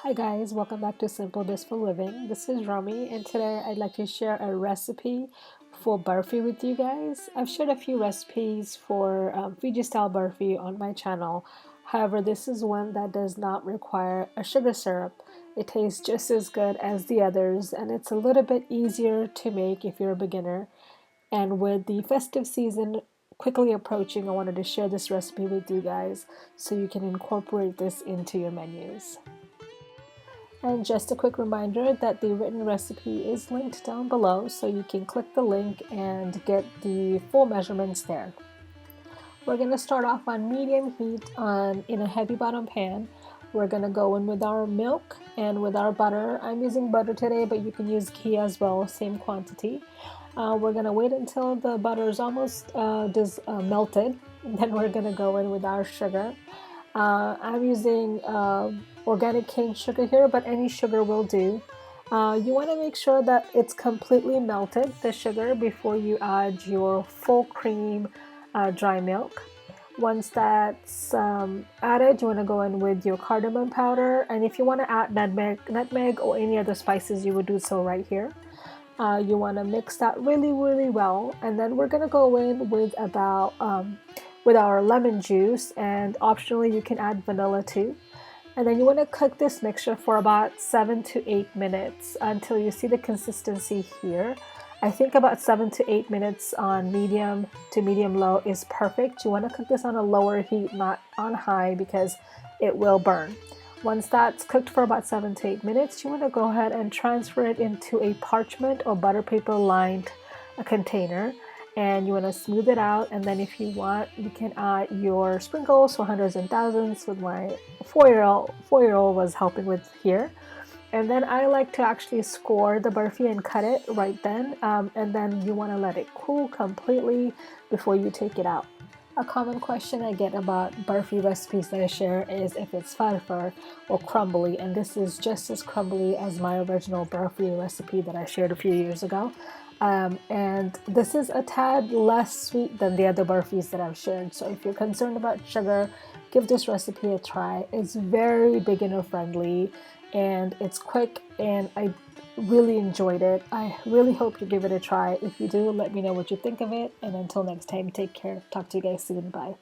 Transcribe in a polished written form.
Hi guys, welcome back to Simple Blissful Living. This is Romy, and today I'd like to share a recipe for Barfi with you guys. I've shared a few recipes for Fiji style Barfi on my channel. However, this is one that does not require a sugar syrup. It tastes just as good as the others, and it's a little bit easier to make if you're a beginner. And with the festive season quickly approaching, I wanted to share this recipe with you guys so you can incorporate this into your menus. And just a quick reminder that the written recipe is linked down below, so you can click the link and get the full measurements there. We're going to start off on medium heat in a heavy bottom pan. We're going to go in with our milk and with our butter. I'm using butter today, but you can use ghee as well, same quantity. We're going to wait until the butter is almost melted. Then we're going to go in with our sugar. I'm using organic cane sugar here, but any sugar will do. You want to make sure that it's completely melted, the sugar, before you add your full cream dry milk. Once that's added, you want to go in with your cardamom powder, and if you want to add nutmeg or any other spices, you would do so right here. You want to mix that really well, and then we're going to go in with with our lemon juice, and optionally you can add vanilla too. And then you want to cook this mixture for about 7 to 8 minutes until you see the consistency here. I think about 7 to 8 minutes on medium to medium low is perfect. You want to cook this on a lower heat, not on high, because it will burn. Once that's cooked for about 7 to 8 minutes, you want to go ahead and transfer it into a parchment or butter paper lined container. And you want to smooth it out, and then if you want, you can add your sprinkles, so hundreds and thousands, with my 4-year-old was helping with here. And then I like to actually score the Barfi and cut it right then, and then you want to let it cool completely before you take it out. A common question I get about Barfi recipes that I share is if it's farfar or crumbly, and this is just as crumbly as my original Barfi recipe that I shared a few years ago. And this is a tad less sweet than the other Barfis that I've shared, so if you're concerned about sugar, give this recipe a try. It's very beginner friendly and it's quick, and I really enjoyed it. I really hope you give it a try. If you do, let me know what you think of it, and until next time, take care. Talk to you guys soon. Bye.